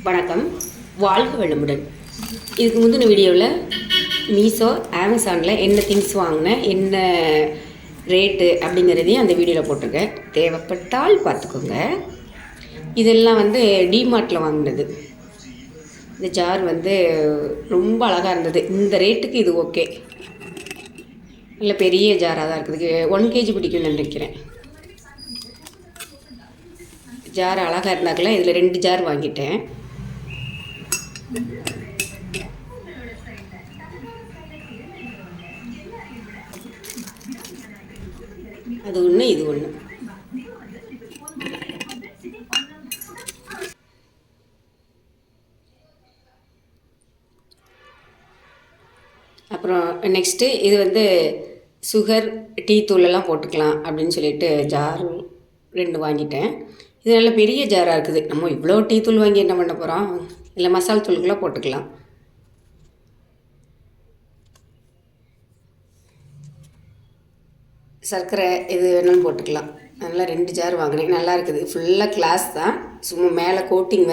வணக்கம், வாழ்க வளமுடன். இதுக்கு முந்தின வீடியோவில் மீஷோ, அமேசானில் என்ன திங்ஸ் வாங்கினேன், என்ன ரேட்டு அப்படிங்கிறதையும் அந்த வீடியோவில் போட்டிருக்கேன். தேவைப்பட்டால் பார்த்துக்கோங்க. இதெல்லாம் டிமார்ட்டில் வாங்கினது. இந்த ஜார் ரொம்ப அழகாக இருந்தது. இந்த ரேட்டுக்கு இது ஓகே. இல்லை, பெரிய ஜாராக தான் இருக்குது. 1 kg பிடிக்கும்னு நினைக்கிறேன். ஜார் அழகாக இருந்தாக்கல. இதில் 2 ஜார் வாங்கிட்டேன். அது ஒன்று, இது ஒன்று. அப்புறம் நெக்ஸ்ட்டு இது சுகர், டீ தூளெல்லாம் போட்டுக்கலாம் அப்படின்னு சொல்லிட்டு ஜார் 2 வாங்கிட்டேன். இது நல்ல பெரிய ஜாராக இருக்குது. நம்ம இவ்வளோ டீ தூள் வாங்கி என்ன பண்ண போகிறோம்? இல்லை, மசால் தூளுக்குள்ளே போட்டுக்கலாம். சர்க்கரை எது வேணாலும் போட்டுக்கலாம். நல்லா 2 ஜார் வாங்கினேன். நல்லா இருக்குது. ஃபுல்லாக கிளாஸ் தான். சும்மா மேலே கோட்டிங்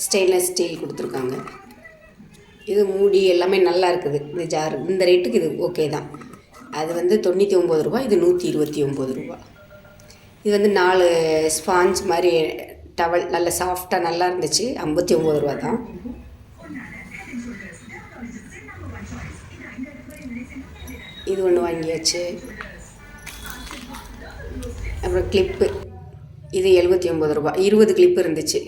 ஸ்டெயின்லெஸ் ஸ்டீல் கொடுத்துருக்காங்க. இது மூடி எல்லாமே நல்லா இருக்குது. இந்த ஜார் இந்த ரேட்டுக்கு இது ஓகே தான். அது 99 ரூபா, இது 129 ரூபா. இது 4 ஸ்பாஞ்ச் மாதிரி டவல் நல்ல சாஃப்டாக நல்லா இருந்துச்சு. 59 ரூபா தான். இது ஒன்று வாங்கியாச்சு. அப்புறம் கிளிப்பு, இது 79 ரூபா. 20 கிளிப்பு இருந்துச்சு.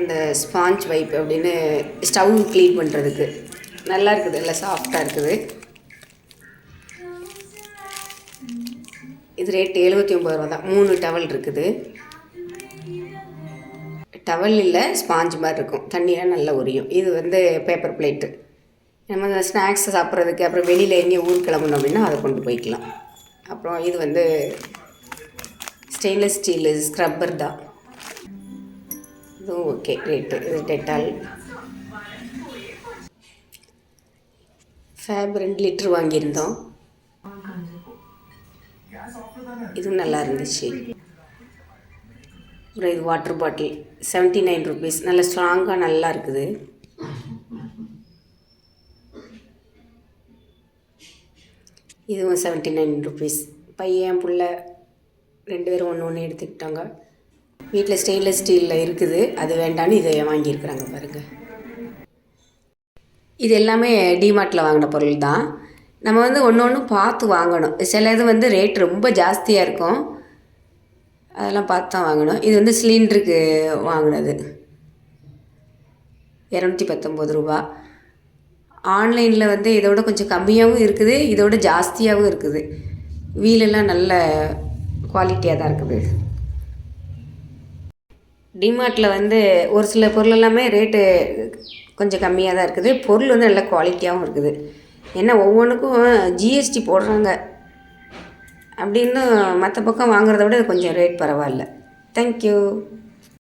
இந்த ஸ்பாஞ்ச் வைப் அப்படின்னு ஸ்டவ் க்ளீன் பண்ணுறதுக்கு நல்லா இருக்குது. நல்லா சாஃப்டாக இருக்குது. இது ரேட்டு 79 ரூபா தான். 3 டவல் இருக்குது. டவல் இல்லை, ஸ்பாஞ்ச் மாதிரி இருக்கும். தண்ணியெலாம் நல்லா உரியும். இது பேப்பர் பிளேட்டு. நம்ம ஸ்நாக்ஸ் சாப்பிட்றதுக்கு, அப்புறம் வெளியில் எங்கேயும் ஊர் கிளம்பணும் அப்படின்னா அதை கொண்டு போய்க்கலாம். அப்புறம் இது ஸ்டெயின்லெஸ் ஸ்டீல் ஸ்க்ரப்பர் தான். இதுவும் ஓகே ரேட்டு. இது டெட்டால். ஃபேப் 2 லிட்டர் வாங்கியிருந்தோம். இதுவும் நல்லா இருந்துச்சு. அப்புறம் இது வாட்டர் பாட்டில் 79 ருபீஸ். நல்லா ஸ்ட்ராங்காக நல்லா இருக்குது. இதுவும் 79 ருபீஸ். பையன் புள்ள 2 பேரும் ஒன்று எடுத்துக்கிட்டாங்க. வீட்டில் ஸ்டெயின்லெஸ் ஸ்டீலில் இருக்குது. அது வேண்டான்னு இதை வாங்கியிருக்கிறாங்க பாருங்கள். இது எல்லாமே டிமார்ட்டில் வாங்கின பொருள் தான். நம்ம ஒன்று பார்த்து வாங்கணும். சில இது ரேட் ரொம்ப ஜாஸ்தியாக இருக்கும். அதெல்லாம் பார்த்து தான் வாங்கணும். இது சிலிண்டருக்கு வாங்கினது 219 ரூபா. ஆன்லைனில் இதோட கொஞ்சம் கம்மியாகவும் இருக்குது, இதோட ஜாஸ்தியாகவும் இருக்குது. வீலெல்லாம் நல்ல குவாலிட்டியாக தான் இருக்குது. டிமார்ட்டில் ஒரு சில பொருள் எல்லாமே ரேட்டு கொஞ்சம் கம்மியாக தான் இருக்குது. பொருள் நல்ல குவாலிட்டியாகவும் இருக்குது. ஏன்னா ஒவ்வொன்றுக்கும் ஜிஎஸ்டி போடுறாங்க அப்படின்னு மற்ற பக்கம் வாங்குறத விட கொஞ்சம் ரேட் பரவாயில்ல. தேங்க்யூ.